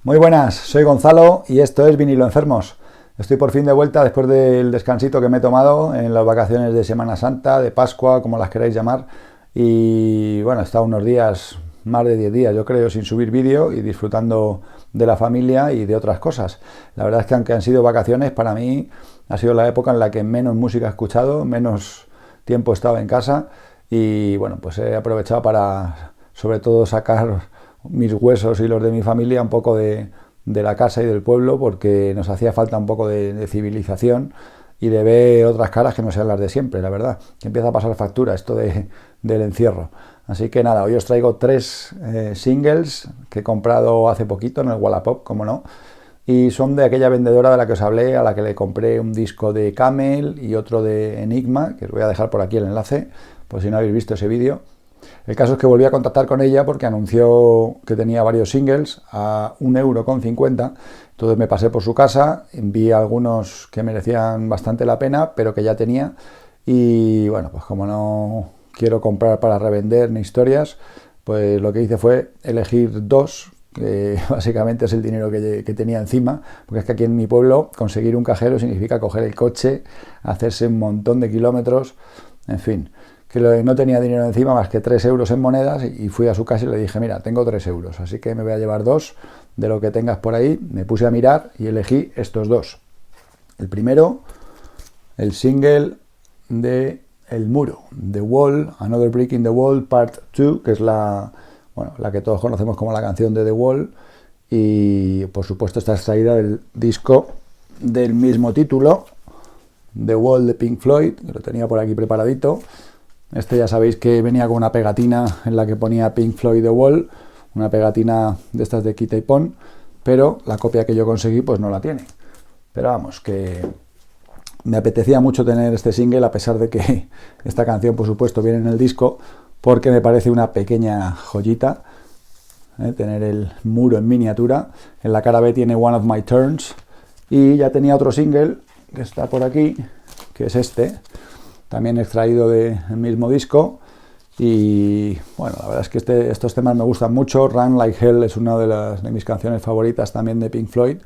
Muy buenas, soy Gonzalo y esto es Vinilo Enfermos. Estoy por fin de vuelta después del descansito que me he tomado en las vacaciones de Semana Santa, de Pascua, como las queráis llamar. Y bueno, he estado unos días, más de 10 días yo creo, sin subir vídeo y disfrutando de la familia y de otras cosas. La verdad es que aunque han sido vacaciones, para mí ha sido la época en la que menos música he escuchado, menos tiempo he estado en casa y bueno, pues he aprovechado para sobre todo sacar mis huesos y los de mi familia un poco de la casa y del pueblo, porque nos hacía falta un poco de civilización y de ver otras caras que no sean las de siempre, la verdad, que empieza a pasar factura esto del encierro. Así que nada, hoy os traigo tres singles que he comprado hace poquito en el Wallapop, como no, y son de aquella vendedora de la que os hablé, a la que le compré un disco de Camel y otro de Enigma, que os voy a dejar por aquí el enlace, por si no habéis visto ese vídeo. El caso es que volví a contactar con ella porque anunció que tenía varios singles a 1,50 €. Entonces me pasé por su casa, vi algunos que merecían bastante la pena, pero que ya tenía. Y bueno, pues como no quiero comprar para revender ni historias, pues lo que hice fue elegir dos, que básicamente es el dinero que tenía encima, porque es que aquí en mi pueblo conseguir un cajero significa coger el coche, hacerse un montón de kilómetros, en fin, que no tenía dinero encima más que 3 € en monedas y fui a su casa y le dije, mira, tengo 3 €, así que me voy a llevar dos de lo que tengas por ahí. Me puse a mirar y elegí estos dos. El primero, el single de El Muro, The Wall, Another Brick in the Wall, Part 2, que es la que todos conocemos como la canción de The Wall, y por supuesto está extraída del disco del mismo título, The Wall de Pink Floyd, que lo tenía por aquí preparadito. Este ya sabéis que venía con una pegatina en la que ponía Pink Floyd The Wall, una pegatina de estas de quita y pon, pero la copia que yo conseguí pues no la tiene. Pero vamos, que me apetecía mucho tener este single, a pesar de que esta canción por supuesto viene en el disco, porque me parece una pequeña joyita, tener el muro en miniatura. En la cara B tiene One of My Turns, y ya tenía otro single que está por aquí, que es este, también extraído del mismo disco. Y bueno, la verdad es que estos temas me gustan mucho. Run Like Hell es una de mis canciones favoritas también de Pink Floyd,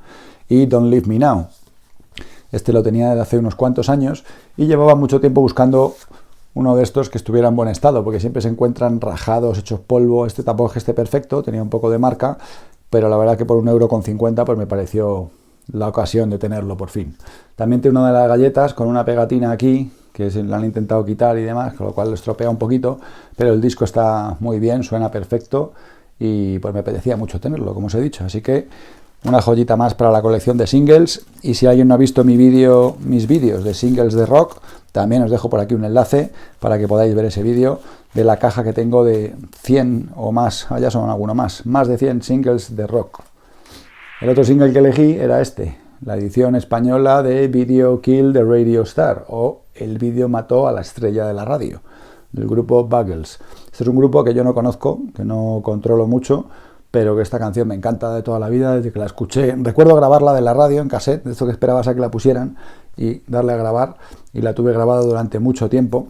y Don't Leave Me Now. Este lo tenía desde hace unos cuantos años y llevaba mucho tiempo buscando uno de estos que estuviera en buen estado, porque siempre se encuentran rajados, hechos polvo. Este tampoco es que esté perfecto, tenía un poco de marca, pero la verdad que por 1,50 € pues me pareció la ocasión de tenerlo por fin. También tiene una de las galletas con una pegatina aquí, que se la han intentado quitar y demás, con lo cual lo estropea un poquito, pero el disco está muy bien, suena perfecto y pues me apetecía mucho tenerlo, como os he dicho. Así que una joyita más para la colección de singles. Y si alguien no ha visto mis vídeos de singles de rock, también os dejo por aquí un enlace para que podáis ver ese vídeo de la caja que tengo de 100 o más, allá son alguno más de 100 singles de rock. El otro single que elegí era este, la edición española de Video Kill the Radio Star, o El vídeo mató a la estrella de la radio, del grupo Buggles. Este es un grupo que yo no conozco, que no controlo mucho, pero que esta canción me encanta de toda la vida, desde que la escuché. Recuerdo grabarla de la radio en cassette, de esto que esperabas a que la pusieran y darle a grabar, y la tuve grabada durante mucho tiempo,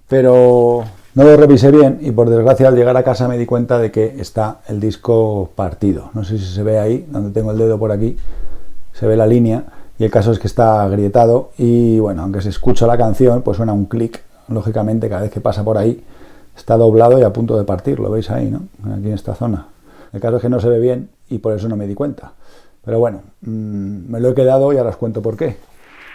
pero no lo revisé bien y por desgracia al llegar a casa me di cuenta de que está el disco partido. No sé si se ve ahí, donde tengo el dedo por aquí, se ve la línea, y el caso es que está agrietado y bueno, aunque se escucha la canción, pues suena un clic, lógicamente cada vez que pasa por ahí. Está doblado y a punto de partir, lo veis ahí, ¿no? Aquí en esta zona. El caso es que no se ve bien y por eso no me di cuenta. Pero bueno, me lo he quedado y ahora os cuento por qué.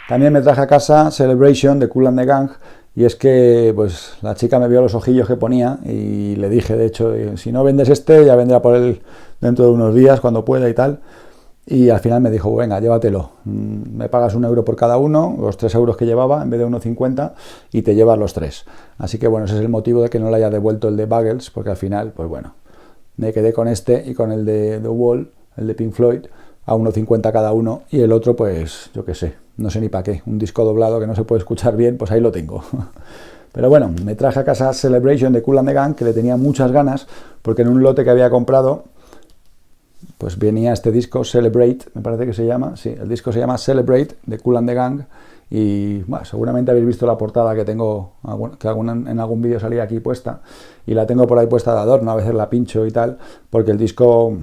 También me traje a casa Celebration de Kool and the Gang, y es que pues la chica me vio los ojillos que ponía y le dije, de hecho, si no vendes este, ya vendrá por él dentro de unos días cuando pueda y tal. Y al final me dijo, venga, llévatelo, me pagas 1 € por cada uno, los 3 € que llevaba en vez de 1,50, y te llevas los 3. Así que bueno, ese es el motivo de que no le haya devuelto el de Buggles, porque al final, pues bueno, me quedé con este y con el de The Wall, el de Pink Floyd, a 1,50 cada uno, y el otro pues yo qué sé, no sé ni para qué, un disco doblado que no se puede escuchar bien, pues ahí lo tengo. Pero bueno, me traje a casa Celebration de Kool and the Gang, que le tenía muchas ganas, porque en un lote que había comprado pues venía este disco Celebrate, me parece que se llama, sí, el disco se llama Celebrate de Kool and the Gang, y bueno, seguramente habéis visto la portada que tengo, que en algún vídeo salía aquí puesta, y la tengo por ahí puesta de adorno, a veces la pincho y tal, porque el disco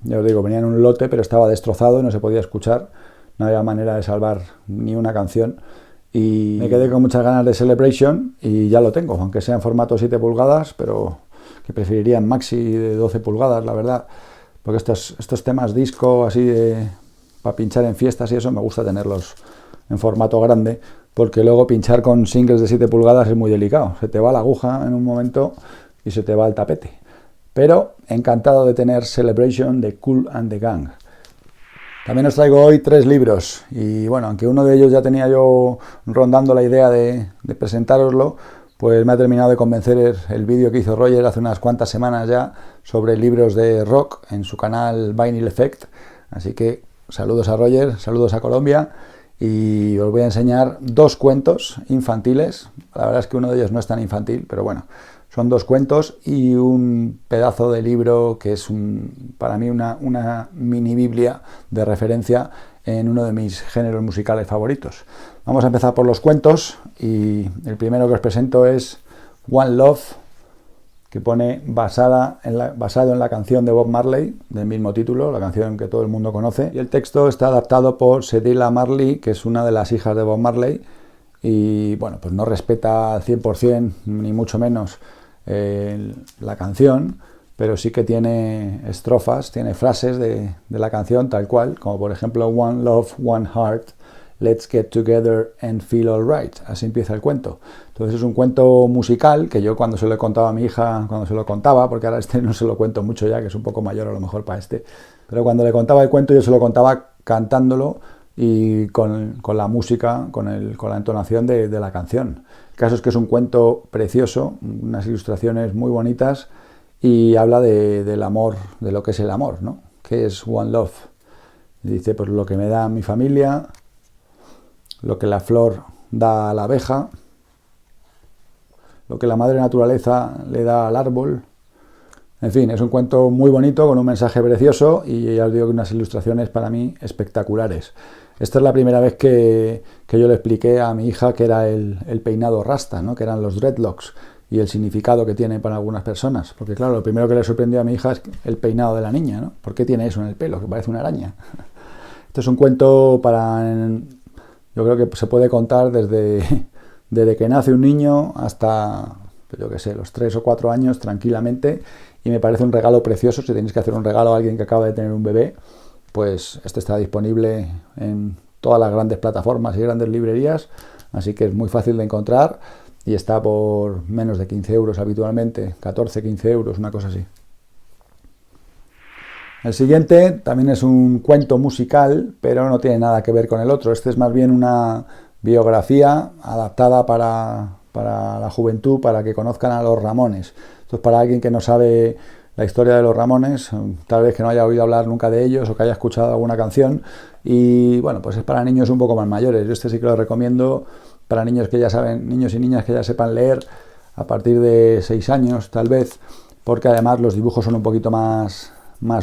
ya os digo, venía en un lote, pero estaba destrozado y no se podía escuchar, no había manera de salvar ni una canción. Y me quedé con muchas ganas de Celebration y ya lo tengo, aunque sea en formato 7 pulgadas, pero que preferiría en maxi de 12 pulgadas, la verdad, porque estos temas disco así para pinchar en fiestas y eso me gusta tenerlos en formato grande, porque luego pinchar con singles de 7 pulgadas es muy delicado, se te va la aguja en un momento y se te va el tapete. Pero encantado de tener Celebration de Kool and the Gang. También os traigo hoy 3 libros y bueno, aunque uno de ellos ya tenía yo rondando la idea de presentároslo, pues me ha terminado de convencer el vídeo que hizo Roger hace unas cuantas semanas ya sobre libros de rock en su canal Vinyl Effect. Así que saludos a Roger, saludos a Colombia y os voy a enseñar 2 cuentos infantiles. La verdad es que uno de ellos no es tan infantil, pero bueno, son 2 cuentos y un pedazo de libro que es para mí una mini biblia de referencia en uno de mis géneros musicales favoritos. Vamos a empezar por los cuentos y el primero que os presento es One Love, que pone basado en la canción de Bob Marley, del mismo título, la canción que todo el mundo conoce. Y el texto está adaptado por Cedilla Marley, que es una de las hijas de Bob Marley, y bueno, pues no respeta al 100%, ni mucho menos, la canción, pero sí que tiene estrofas, tiene frases de la canción tal cual, como por ejemplo One Love, One Heart, Let's Get Together and Feel Alright. Así empieza el cuento. Entonces es un cuento musical que yo cuando se lo he contado a mi hija, cuando se lo contaba, porque ahora este no se lo cuento mucho ya, que es un poco mayor a lo mejor para este, pero cuando le contaba el cuento yo se lo contaba cantándolo y con la música, con la entonación de la canción. El caso es que es un cuento precioso, unas ilustraciones muy bonitas y habla del amor, de lo que es el amor, ¿no? ¿Qué es One Love? Dice, pues lo que me da mi familia, lo que la flor da a la abeja, lo que la madre naturaleza le da al árbol. En fin, es un cuento muy bonito, con un mensaje precioso y ya os digo que unas ilustraciones para mí espectaculares. Esta es la primera vez que yo le expliqué a mi hija que era el peinado rasta, ¿no? Que eran los dreadlocks y el significado que tiene para algunas personas. Porque claro, lo primero que le sorprendió a mi hija es el peinado de la niña, ¿no? ¿Por qué tiene eso en el pelo? Que parece una araña. Este es un cuento yo creo que se puede contar desde que nace un niño hasta, yo qué sé, los 3 o 4 años tranquilamente, y me parece un regalo precioso. Si tenéis que hacer un regalo a alguien que acaba de tener un bebé, pues este está disponible en todas las grandes plataformas y grandes librerías, así que es muy fácil de encontrar y está por menos de 15 euros habitualmente, 14, 15 euros, una cosa así. El siguiente también es un cuento musical, pero no tiene nada que ver con el otro. Este es más bien una biografía adaptada para la juventud, para que conozcan a los Ramones. Esto es para alguien que no sabe la historia de los Ramones, tal vez que no haya oído hablar nunca de ellos o que haya escuchado alguna canción. Y bueno, pues es para niños un poco más mayores. Yo este sí que lo recomiendo para niños que ya saben, niños y niñas que ya sepan leer a partir de 6 años tal vez, porque además los dibujos son un poquito más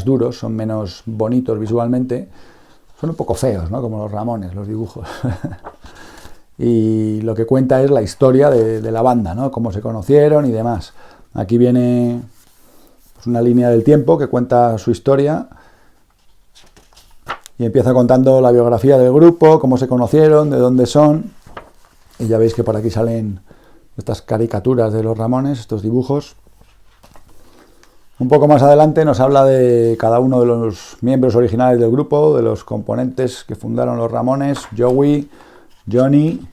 duros, son menos bonitos visualmente, son un poco feos, ¿no? Como los Ramones, los dibujos. Y lo que cuenta es la historia de la banda, ¿no? Cómo se conocieron y demás. Aquí viene pues una línea del tiempo que cuenta su historia y empieza contando la biografía del grupo, cómo se conocieron, de dónde son, y ya veis que por aquí salen estas caricaturas de los Ramones, estos dibujos. Un poco más adelante nos habla de cada uno de los miembros originales del grupo, de los componentes que fundaron los Ramones: Joey, Johnny,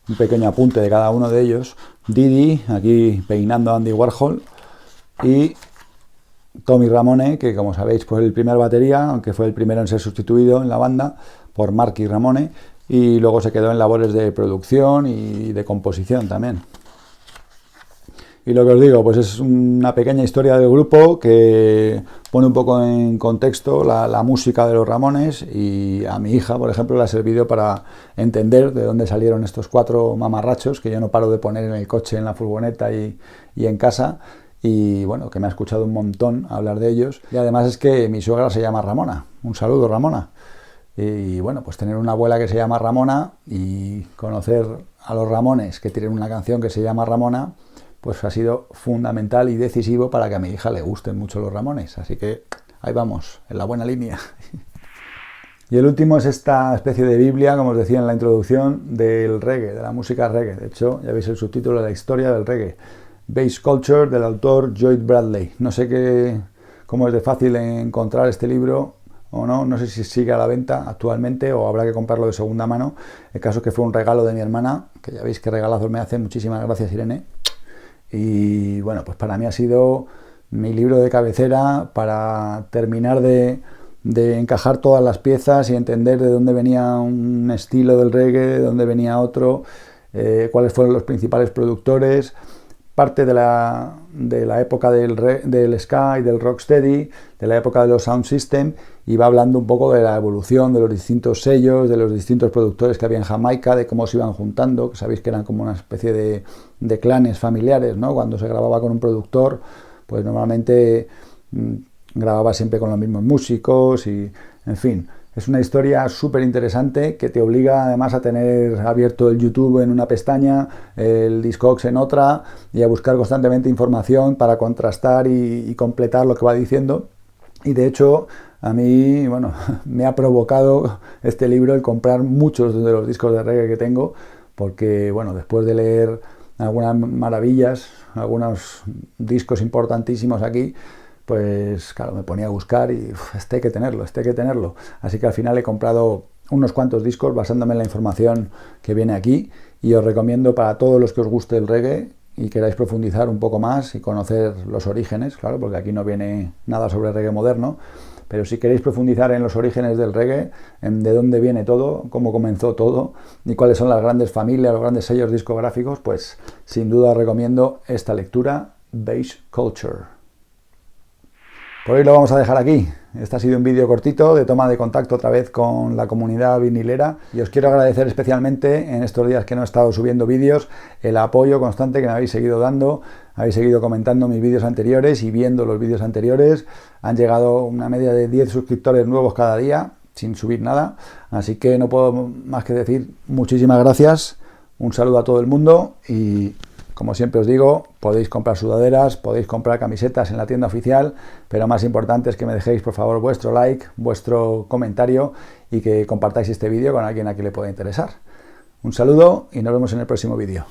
un pequeño apunte de cada uno de ellos, Didi, aquí peinando a Andy Warhol, y Tommy Ramone, que como sabéis fue el primer batería, aunque fue el primero en ser sustituido en la banda por Marky Ramone, y luego se quedó en labores de producción y de composición también. Y lo que os digo, pues es una pequeña historia del grupo que pone un poco en contexto la música de los Ramones, y a mi hija, por ejemplo, le ha servido para entender de dónde salieron estos 4 mamarrachos que yo no paro de poner en el coche, en la furgoneta y en casa, y bueno, que me ha escuchado un montón hablar de ellos. Y además es que mi suegra se llama Ramona. Un saludo, Ramona. Y bueno, pues tener una abuela que se llama Ramona y conocer a los Ramones que tienen una canción que se llama Ramona, pues ha sido fundamental y decisivo para que a mi hija le gusten mucho los Ramones. Así que ahí vamos, en la buena línea. Y el último es esta especie de Biblia, como os decía en la introducción, del reggae, de la música reggae. De hecho, ya veis el subtítulo de la historia del reggae. Bass Culture, del autor Lloyd Bradley. No sé cómo es de fácil encontrar este libro o no. No sé si sigue a la venta actualmente o habrá que comprarlo de segunda mano. El caso es que fue un regalo de mi hermana, que ya veis qué regalazos me hace. Muchísimas gracias, Irene. Y bueno, pues para mí ha sido mi libro de cabecera para terminar de encajar todas las piezas y entender de dónde venía un estilo del reggae, de dónde venía otro, cuáles fueron los principales productores, parte de la época del ska y del rocksteady, de la época de los sound system, y va hablando un poco de la evolución de los distintos sellos, de los distintos productores que había en Jamaica, de cómo se iban juntando, que sabéis que eran como una especie de clanes familiares, ¿no? Cuando se grababa con un productor, pues normalmente grababa siempre con los mismos músicos y, en fin, es una historia súper interesante que te obliga además a tener abierto el YouTube en una pestaña, el Discogs en otra y a buscar constantemente información para contrastar y completar lo que va diciendo. Y de hecho, a mí, bueno, me ha provocado este libro el comprar muchos de los discos de reggae que tengo, porque, bueno, después de leer algunas maravillas, algunos discos importantísimos aquí, pues claro, me ponía a buscar y este hay que tenerlo. Así que al final he comprado unos cuantos discos basándome en la información que viene aquí y os recomiendo para todos los que os guste el reggae y queráis profundizar un poco más y conocer los orígenes, claro, porque aquí no viene nada sobre reggae moderno, pero si queréis profundizar en los orígenes del reggae, en de dónde viene todo, cómo comenzó todo y cuáles son las grandes familias, los grandes sellos discográficos, pues sin duda os recomiendo esta lectura, Bass Culture. Por hoy lo vamos a dejar aquí. Este ha sido un vídeo cortito de toma de contacto otra vez con la comunidad vinilera y os quiero agradecer especialmente en estos días que no he estado subiendo vídeos el apoyo constante que me habéis seguido dando, habéis seguido comentando mis vídeos anteriores y viendo los vídeos anteriores. Han llegado una media de 10 suscriptores nuevos cada día sin subir nada, así que no puedo más que decir muchísimas gracias, un saludo a todo el mundo y como siempre os digo, podéis comprar sudaderas, podéis comprar camisetas en la tienda oficial, pero más importante es que me dejéis por favor vuestro like, vuestro comentario y que compartáis este vídeo con alguien a quien le pueda interesar. Un saludo y nos vemos en el próximo vídeo.